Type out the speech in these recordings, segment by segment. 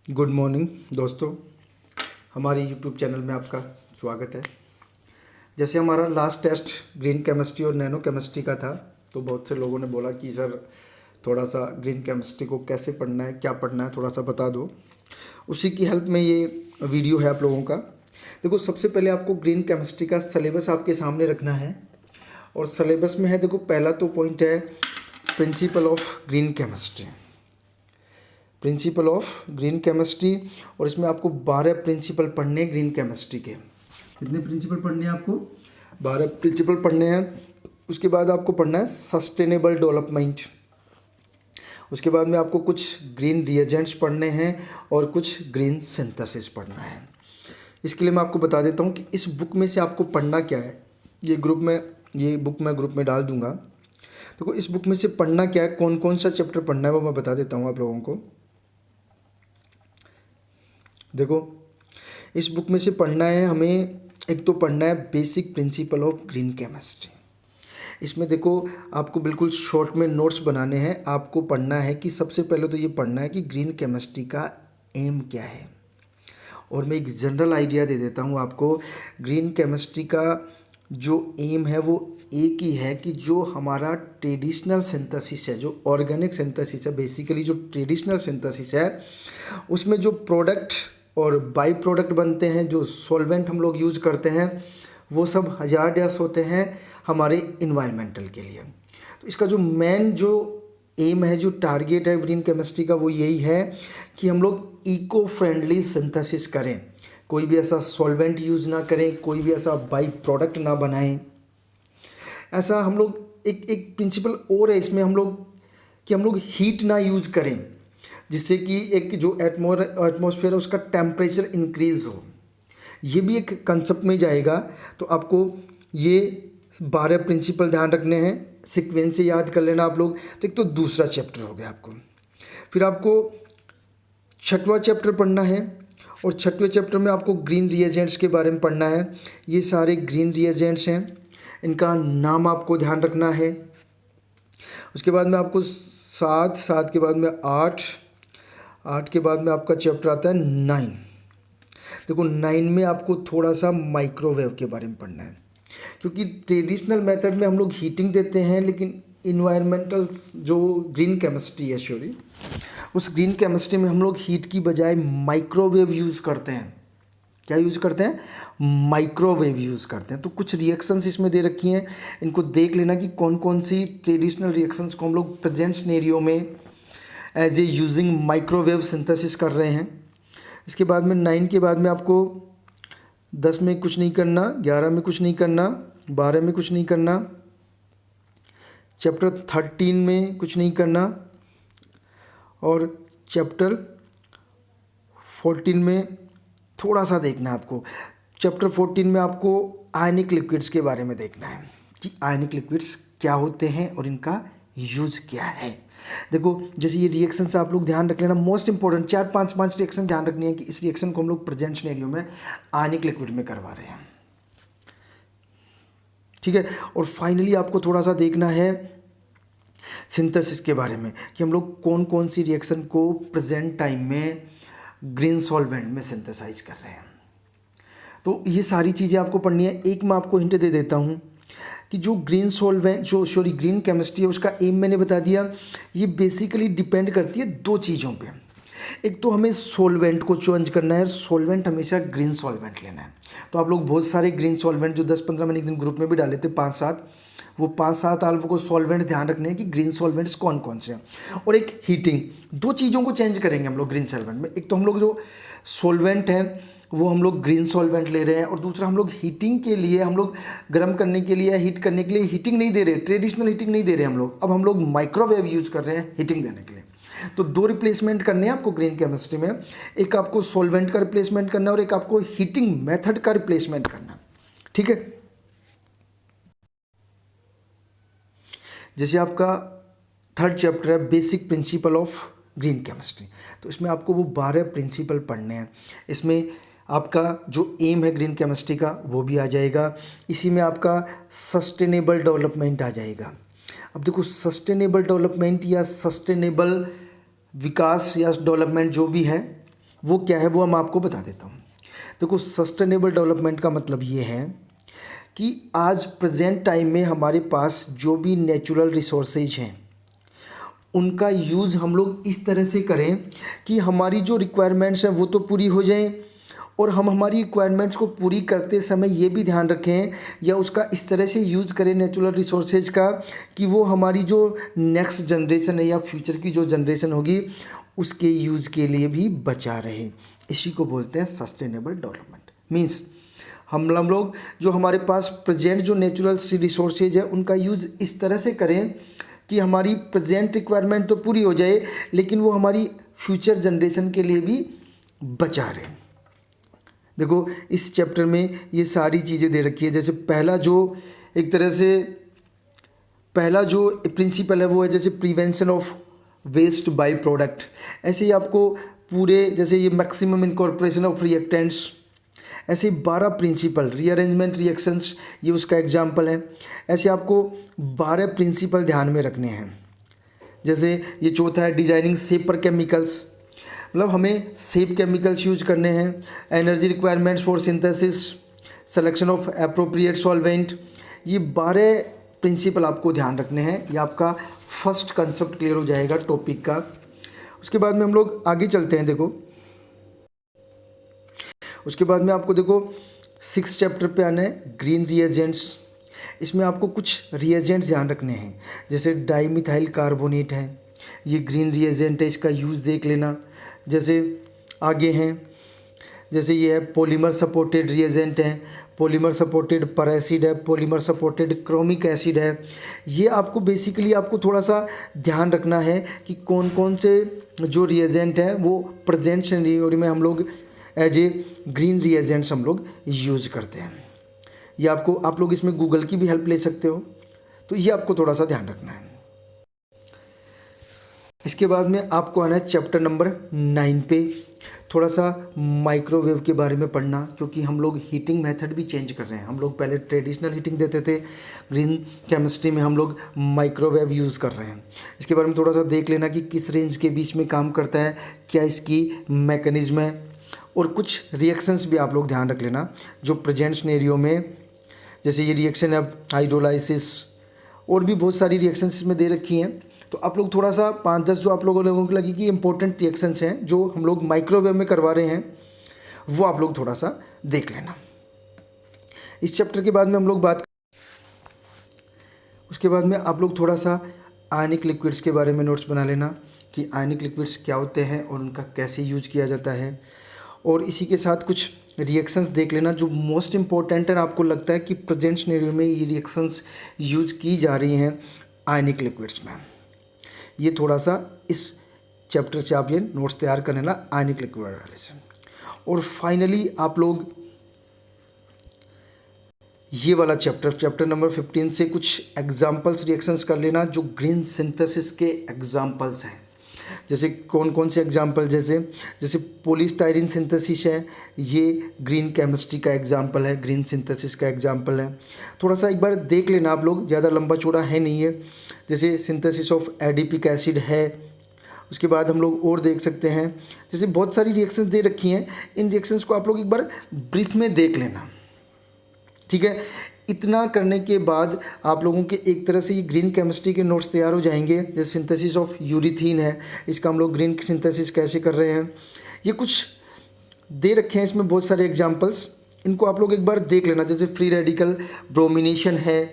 Good morning दोस्तों, हमारे YouTube channel में आपका स्वागत है। जैसे हमारा लास्ट टेस्ट ग्रीन केमिस्ट्री और नैनो केमिस्ट्री का था, तो बहुत से लोगों ने बोला कि सर थोड़ा सा ग्रीन केमिस्ट्री को कैसे पढ़ना है, क्या पढ़ना है, थोड़ा सा बता दो। उसी की हेल्प में ये वीडियो है आप लोगों का। देखो, सबसे पहले आपको ग्रीन केमिस्ट्री का सिलेबस आपके सामने रखना है। और सिलेबस में है, देखो, पहला तो पॉइंट है principle of green chemistry, principle of green chemistry. और इसमें आपको 12 प्रिंसिपल पढ़ने हैं ग्रीन केमिस्ट्री के। कितने प्रिंसिपल पढ़ने हैं आपको? 12 प्रिंसिपल पढ़ने हैं। उसके बाद आपको पढ़ना है सस्टेनेबल डेवलपमेंट। उसके बाद में आपको कुछ ग्रीन रिएजेंट्स पढ़ने हैं और कुछ ग्रीन सिंथेसिस पढ़ना है। इसके लिए मैं आपको बता देता हूँ कि इस बुक में से आपको पढ़ना क्या है। ये बुक मैं ग्रुप में डाल दूँगा। तो इस बुक में से पढ़ना क्या है, कौन कौन सा चैप्टर पढ़ना है, वो मैं बता देता हूँ आप लोगों को। देखो, इस बुक में से पढ़ना है हमें, एक तो पढ़ना है basic principle of green chemistry. इसमें देखो, आपको बिल्कुल शॉर्ट में नोट्स बनाने हैं। आपको पढ़ना है कि सबसे पहले तो ये पढ़ना है कि ग्रीन केमिस्ट्री का एम क्या है। और मैं एक जनरल आइडिया दे देता हूँ आपको। ग्रीन केमिस्ट्री का जो एम है वो एक ही है कि जो हमारा ट्रेडिशनल सिंथेसिस है, जो ऑर्गेनिक सिंथेसिस है, बेसिकली जो ट्रेडिशनल सिंथेसिस है, उसमें जो प्रोडक्ट और बाई प्रोडक्ट बनते हैं, जो सॉल्वेंट हम लोग यूज़ करते हैं, वो सब हजारडस होते हैं हमारे इन्वायरमेंटल के लिए। तो इसका जो मेन जो एम है, जो टारगेट है ग्रीन केमिस्ट्री का, वो यही है कि हम लोग इको फ्रेंडली सिंथेसिस करें। कोई भी ऐसा सॉल्वेंट यूज़ ना करें, कोई भी ऐसा बाई प्रोडक्ट ना बनाएं। ऐसा हम लोग एक प्रिंसिपल और है इसमें, हम लोग हीट ना यूज़ करें, जिससे कि एक जो एटमॉस्फेयर है उसका टेम्परेचर इंक्रीज़ हो। ये भी एक कंसेप्ट में जाएगा। तो आपको ये 12 प्रिंसिपल ध्यान रखने हैं, सीक्वेंस से याद कर लेना आप लोग। तो एक तो दूसरा चैप्टर हो गया आपको। फिर आपको छठवां चैप्टर पढ़ना है, और छठवें चैप्टर में आपको ग्रीन रिएजेंट्स के बारे में पढ़ना है। ये सारे ग्रीन रिएजेंट्स हैं, इनका नाम आपको ध्यान रखना है। उसके बाद में आपको 7 के बाद में 8 के बाद में आपका चैप्टर आता है 9। देखो, 9 में आपको थोड़ा सा माइक्रोवेव के बारे में पढ़ना है, क्योंकि ट्रेडिशनल मेथड में हम लोग हीटिंग देते हैं, लेकिन इन्वायरमेंटल जो ग्रीन केमिस्ट्री है, उस ग्रीन केमिस्ट्री में हम लोग हीट की बजाय माइक्रोवेव यूज़ करते हैं। क्या यूज़ करते हैं? माइक्रोवेव यूज़ करते हैं। तो कुछ रिएक्शंस इसमें दे रखी हैं, इनको देख लेना कि कौन कौन सी ट्रेडिशनल रिएक्शंस को हम लोग प्रेजेंट सिनेरियो में as a using microwave synthesis कर रहे हैं। इसके बाद में 9 के बाद में आपको 10 में कुछ नहीं करना, 11 में कुछ नहीं करना, 12 में कुछ नहीं करना, चैप्टर 13 में कुछ नहीं करना, और चैप्टर 14 में थोड़ा सा देखना है आपको। चैप्टर 14 में आपको आयनिक लिक्विड्स के बारे में देखना है कि आयनिक लिक्विड्स क्या होते हैं और इनका यूज़ क्या है। देखो, जैसे ये रिएक्शंस आप लोग ध्यान रख लेना, मोस्ट इंपॉर्टेंट 4-5 रिएक्शन ध्यान रखनी है कि इस रिएक्शन को हम लोग प्रेजेंट सिनेरियो में आयनिक लिक्विड में करवा रहे हैं। ठीक है। और फाइनली आपको थोड़ा सा देखना है सिंथेसिस के बारे में कि हम लोग कौन कौन सी रिएक्शन को प्रेजेंट टाइम में ग्रीन सॉल्वेंट में सिंथेसाइज कर रहे हैं। तो ये सारी चीज़ें आपको पढ़नी है। एक मैं आपको हिंट दे देता हूँ कि जो ग्रीन सॉल्वेंट ग्रीन केमिस्ट्री है, उसका एम मैंने बता दिया। ये बेसिकली डिपेंड करती है 2 चीज़ों पे। एक तो हमें सॉल्वेंट को चेंज करना है, सॉल्वेंट हमेशा ग्रीन सॉल्वेंट लेना है। तो आप लोग बहुत सारे ग्रीन सॉल्वेंट जो 10-15 मैंने एक दिन ग्रुप में भी डाले थे, 5-7, वो 5-7 आपको सॉल्वेंट ध्यान रखने हैं कि ग्रीन सॉल्वेंट्स कौन कौन से हैं। और एक हीटिंग, 2 चीज़ों को चेंज करेंगे हम लोग ग्रीन सॉल्वेंट में। एक तो हम लोग जो सॉल्वेंट हैं वो हम लोग ग्रीन सॉल्वेंट ले रहे हैं, और दूसरा हम लोग हीटिंग के लिए, हम लोग गर्म करने के लिए, हीट करने के लिए हीटिंग नहीं दे रहे, ट्रेडिशनल हीटिंग नहीं दे रहे हम लोग। अब हम लोग माइक्रोवेव यूज़ कर रहे हैं हीटिंग देने के लिए। तो 2 रिप्लेसमेंट करने हैं आपको ग्रीन केमिस्ट्री में। एक आपको सॉल्वेंट का रिप्लेसमेंट करना है और एक आपको हीटिंग मेथड का रिप्लेसमेंट करना है। ठीक है। जैसे आपका 3rd चैप्टर है basic principle of green chemistry, तो इसमें आपको वो 12 प्रिंसिपल पढ़ने हैं। इसमें आपका जो एम है ग्रीन केमिस्ट्री का वो भी आ जाएगा। इसी में आपका सस्टेनेबल डेवलपमेंट आ जाएगा। अब देखो, सस्टेनेबल डेवलपमेंट या सस्टेनेबल विकास या डेवलपमेंट जो भी है, वो क्या है वो मैं आपको बता देता हूँ। देखो, सस्टेनेबल डेवलपमेंट का मतलब ये है कि आज प्रेजेंट टाइम में हमारे पास जो भी नेचुरल रिसोर्सेज हैं उनका यूज़ हम लोग इस तरह से करें कि हमारी जो रिक्वायरमेंट्स हैं वो तो पूरी हो जाएं, और हम हमारी रिक्वायरमेंट्स को पूरी करते समय ये भी ध्यान रखें या उसका इस तरह से यूज़ करें नेचुरल रिसोर्सेज का कि वो हमारी जो नेक्स्ट जनरेशन है या फ्यूचर की जो जनरेशन होगी उसके यूज़ के लिए भी बचा रहे। इसी को बोलते हैं सस्टेनेबल डेवलपमेंट। मीन्स हम लोग जो हमारे पास प्रेजेंट जो नेचुरल रिसोर्सेज है उनका यूज़ इस तरह से करें कि हमारी प्रेजेंट रिक्वायरमेंट तो पूरी हो जाए लेकिन वो हमारी फ्यूचर जनरेशन के लिए भी बचा रहे। देखो, इस चैप्टर में ये सारी चीज़ें दे रखी है। जैसे पहला जो प्रिंसिपल है वो है जैसे prevention of waste by product. ऐसे ही आपको पूरे जैसे ये मैक्सिमम इनकॉर्पोरेशन ऑफ रिएक्टेंट्स, ऐसे 12 प्रिंसिपल, रीअरेंजमेंट रिएक्शंस ये उसका एग्जाम्पल है। ऐसे आपको 12 प्रिंसिपल ध्यान में रखने हैं। जैसे ये चौथा है डिजाइनिंग सेपर केमिकल्स, मतलब हमें सेफ केमिकल्स यूज करने हैं। Energy requirements for synthesis, selection of appropriate solvent, ये 12 प्रिंसिपल आपको ध्यान रखने हैं। ये आपका फर्स्ट कंसेप्ट क्लियर हो जाएगा टॉपिक का। उसके बाद में हम लोग आगे चलते हैं। देखो, उसके बाद में आपको देखो 6 चैप्टर पे आना है ग्रीन रिएजेंट्स। इसमें आपको कुछ रिएजेंट्स ध्यान रखने हैं। जैसे डाईमिथाइल कार्बोनेट है, ये ग्रीन रिएजेंट है, इसका यूज़ देख लेना। जैसे आगे हैं, जैसे ये है पॉलीमर सपोर्टेड रिएजेंट है, पॉलीमर सपोर्टेड पर एसिड है, पॉलीमर सपोर्टेड क्रोमिक एसिड है। ये आपको बेसिकली आपको थोड़ा सा ध्यान रखना है कि कौन कौन से जो रिएजेंट हैं वो प्रेजेंट सिनेरियो में हम लोग एज ए ग्रीन रिएजेंट्स हम लोग यूज़ करते हैं। ये आपको आप लोग इसमें गूगल की भी हेल्प ले सकते हो, तो ये आपको थोड़ा सा ध्यान रखना है। इसके बाद में आपको आना है चैप्टर नंबर 9 पे, थोड़ा सा माइक्रोवेव के बारे में पढ़ना, क्योंकि हम लोग हीटिंग मेथड भी चेंज कर रहे हैं। हम लोग पहले ट्रेडिशनल हीटिंग देते थे, ग्रीन केमिस्ट्री में हम लोग माइक्रोवेव यूज़ कर रहे हैं। इसके बारे में थोड़ा सा देख लेना कि किस रेंज के बीच में काम करता है, क्या इसकी मैकेनिज्म है, और कुछ रिएक्शंस भी आप लोग ध्यान रख लेना जो प्रेजेंट सिनेरियो में, जैसे ये रिएक्शन है हाइड्रोलाइसिस, और भी बहुत सारी रिएक्शंस इसमें दे रखी हैं। तो आप लोग थोड़ा सा 5-10 जो आप लोगों को लगी कि इंपॉर्टेंट रिएक्शंस हैं जो हम लोग माइक्रोवेव में करवा रहे हैं, वो आप लोग थोड़ा सा देख लेना। इस चैप्टर के बाद में हम लोग उसके बाद में आप लोग थोड़ा सा आयनिक लिक्विड्स के बारे में नोट्स बना लेना कि आयनिक लिक्विड्स क्या होते हैं और उनका कैसे यूज किया जाता है। और इसी के साथ कुछ रिएक्शंस देख लेना जो मोस्ट इम्पॉर्टेंट है, आपको लगता है कि प्रेजेंट सिनेरियो में ये रिएक्शंस यूज़ की जा रही हैं आयनिक लिक्विड्स में। ये थोड़ा सा इस चैप्टर से आप ये नोट्स तैयार कर लेना आयनिक लिक्विड वाले से। और फाइनली आप लोग ये वाला चैप्टर नंबर 15 से कुछ एग्जाम्पल्स रिएक्शंस कर लेना जो ग्रीन सिंथेसिस के एग्जाम्पल्स हैं। जैसे कौन कौन से एग्जाम्पल, जैसे पॉलीस्टाइरीन सिंथेसिस है, ये ग्रीन केमिस्ट्री का एग्जाम्पल है, ग्रीन सिंथेसिस का एग्जाम्पल है। थोड़ा सा एक बार देख लेना आप लोग, ज़्यादा लंबा चौड़ा है नहीं है। जैसे सिंथेसिस ऑफ एडिपिक एसिड है। उसके बाद हम लोग और देख सकते हैं, जैसे बहुत सारी रिएक्शंस दे रखी हैं, इन रिएक्शंस को आप लोग एक बार ब्रीफ में देख लेना, ठीक है। इतना करने के बाद आप लोगों के एक तरह से ये ग्रीन केमिस्ट्री के नोट्स तैयार हो जाएंगे। जैसे सिंथेसिस ऑफ यूरिथीन है, इसका हम लोग ग्रीन सिंथेसिस कैसे कर रहे हैं, ये कुछ दे रखे हैं इसमें बहुत सारे एग्जांपल्स, इनको आप लोग एक बार देख लेना। जैसे फ्री रेडिकल ब्रोमिनेशन है,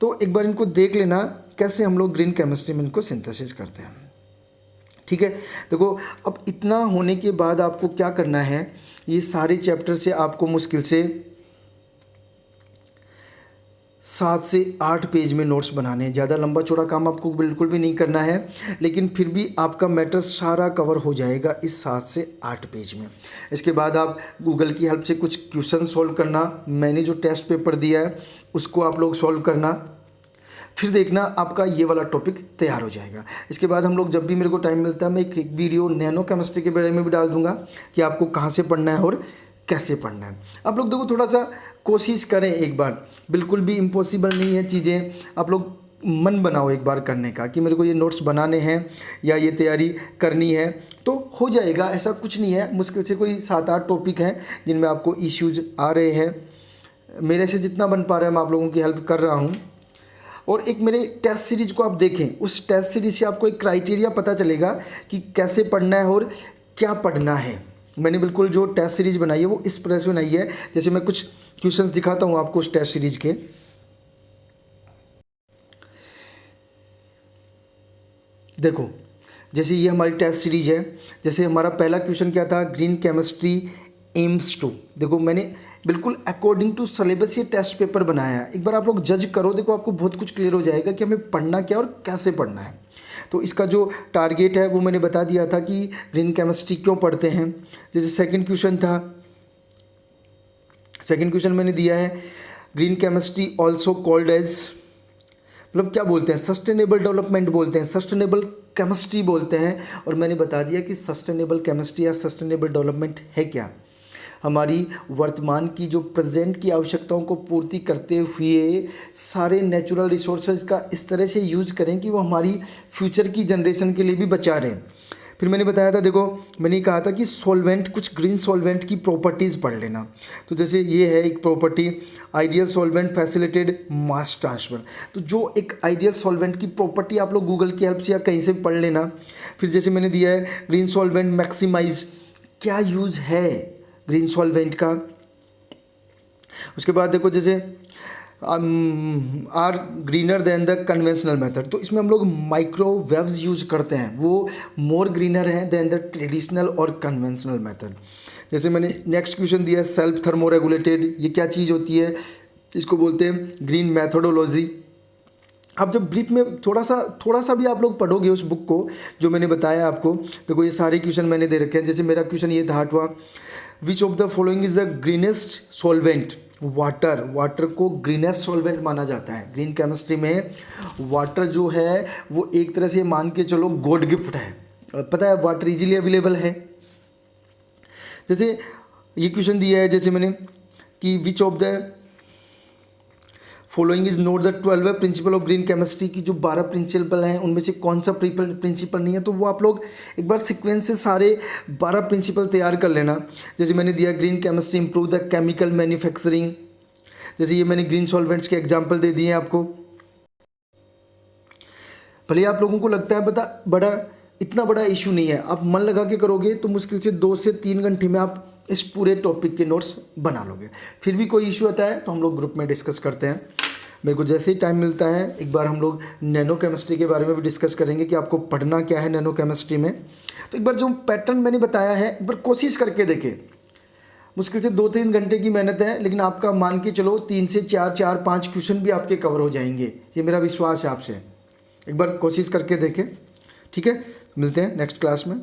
तो एक बार इनको देख लेना कैसे हम लोग ग्रीन केमिस्ट्री में इनको सिंथेसिस करते हैं, ठीक है। देखो, अब इतना होने के बाद आपको क्या करना है, ये सारे चैप्टर से आपको मुश्किल से 7 से 8 पेज में नोट्स बनाने हैं। ज़्यादा लंबा चौड़ा काम आपको बिल्कुल भी नहीं करना है, लेकिन फिर भी आपका मैटर सारा कवर हो जाएगा इस 7 से 8 पेज में। इसके बाद आप गूगल की हेल्प से कुछ क्वेश्चन सॉल्व करना, मैंने जो टेस्ट पेपर दिया है उसको आप लोग सॉल्व करना, फिर देखना आपका ये वाला टॉपिक तैयार हो जाएगा। इसके बाद हम लोग जब भी मेरे को टाइम मिलता है मैं एक वीडियो नैनो केमिस्ट्री के बारे में भी डाल दूंगा कि आपको कहाँ से पढ़ना है और कैसे पढ़ना है। आप लोग देखो, थोड़ा सा कोशिश करें एक बार, बिल्कुल भी इम्पॉसिबल नहीं है चीज़ें। आप लोग मन बनाओ एक बार करने का कि मेरे को ये नोट्स बनाने हैं या ये तैयारी करनी है, तो हो जाएगा। ऐसा कुछ नहीं है, मुश्किल से कोई 7-8 टॉपिक हैं जिनमें आपको इश्यूज आ रहे हैं। मेरे से जितना बन पा रहा है मैं आप लोगों की हेल्प कर रहा हूँ। और एक मेरे टेस्ट सीरीज को आप देखें, उस टेस्ट सीरीज से आपको एक क्राइटेरिया पता चलेगा कि कैसे पढ़ना है और क्या पढ़ना है। मैंने बिल्कुल जो टेस्ट सीरीज बनाई है वो इस तरह से बनाई है। जैसे मैं कुछ क्वेश्चंस दिखाता हूँ आपको उस टेस्ट सीरीज के। देखो, जैसे ये हमारी टेस्ट सीरीज है। जैसे हमारा पहला क्वेश्चन क्या था, ग्रीन केमिस्ट्री एम्स टू। देखो मैंने बिल्कुल अकॉर्डिंग टू सिलेबस ये टेस्ट पेपर बनाया है। एक बार आप लोग जज करो, देखो आपको बहुत कुछ क्लियर हो जाएगा कि हमें पढ़ना क्या और कैसे पढ़ना है। तो इसका जो टारगेट है वो मैंने बता दिया था कि ग्रीन केमिस्ट्री क्यों पढ़ते हैं। जैसे सेकंड क्वेश्चन मैंने दिया है, green chemistry also called as, मतलब क्या बोलते हैं, सस्टेनेबल डेवलपमेंट बोलते हैं, सस्टेनेबल केमिस्ट्री बोलते हैं। और मैंने बता दिया कि सस्टेनेबल केमिस्ट्री या सस्टेनेबल डेवलपमेंट है क्या। हमारी वर्तमान की जो प्रेजेंट की आवश्यकताओं को पूर्ति करते हुए सारे नेचुरल रिसोर्सेज का इस तरह से यूज करें कि वो हमारी फ्यूचर की जनरेशन के लिए भी बचा रहें। फिर मैंने बताया था, देखो मैंने कहा था कि सॉल्वेंट, कुछ ग्रीन सॉल्वेंट की प्रॉपर्टीज़ पढ़ लेना। तो जैसे ये है एक प्रॉपर्टी, आइडियल सॉल्वेंट फैसिलिटेड मास ट्रांसफ़र। तो जो एक आइडियल सॉल्वेंट की प्रॉपर्टी आप लोग गूगल की हेल्प से या कहीं से पढ़ लेना। फिर जैसे मैंने दिया है ग्रीन सॉल्वेंट मैक्सिमाइज, क्या यूज़ है ग्रीन सॉल्वेंट का। उसके बाद देखो जैसे are greener than the conventional method, तो इसमें हम लोग माइक्रोवेव्स यूज करते हैं, वो मोर ग्रीनर है देन द ट्रेडिशनल और कन्वेंशनल मेथड। जैसे मैंने नेक्स्ट क्वेश्चन दिया सेल्फ थर्मो रेगुलेटेड, ये क्या चीज़ होती है, इसको बोलते हैं ग्रीन मैथोडोलॉजी। आप जब ब्रीफ में थोड़ा सा भी आप लोग पढ़ोगे उस बुक को जो मैंने बताया आपको, देखो ये सारे क्वेश्चन मैंने दे रखे हैं। जैसे मेरा क्वेश्चन ये था 8वां, which of the following is the greenest solvent. Water को ग्रीनेस्ट सॉल्वेंट माना जाता है। ग्रीन केमिस्ट्री में वाटर जो है वो एक तरह से मान के चलो गॉड गिफ्ट है, और पता है वाटर इजीली अवेलेबल है। जैसे ये क्वेश्चन दिया है जैसे मैंने कि विच of the following is note the 12 principle of green chemistry की जो 12 प्रिंसिपल हैं उनमें से कौन सा प्रिंसिपल नहीं है। तो वो आप लोग एक बार सीक्वेंस से सारे 12 प्रिंसिपल तैयार कर लेना। जैसे मैंने दिया green chemistry improve the chemical manufacturing. जैसे ये मैंने ग्रीन सॉल्वेंट्स के एग्जाम्पल दे दिए आपको। भले आप लोगों को लगता है इतना बड़ा इशू नहीं है, आप मन लगा के करोगे तो मुश्किल से 2 से 3 घंटे में आप इस पूरे टॉपिक के नोट्स बना लोगे। फिर भी कोई इशू आता है तो हम लोग ग्रुप में डिस्कस करते हैं। मेरे को जैसे ही टाइम मिलता है एक बार हम लोग नैनो केमिस्ट्री के बारे में भी डिस्कस करेंगे कि आपको पढ़ना क्या है नैनो केमिस्ट्री में। तो एक बार जो पैटर्न मैंने बताया है एक बार कोशिश करके देखें। मुश्किल से 2-3 घंटे की मेहनत है, लेकिन आपका मान के चलो 3 से 4-5 क्वेश्चन भी आपके कवर हो जाएंगे, ये मेरा विश्वास है आपसे। एक बार कोशिश करके देखें, ठीक है। मिलते हैं नेक्स्ट क्लास में।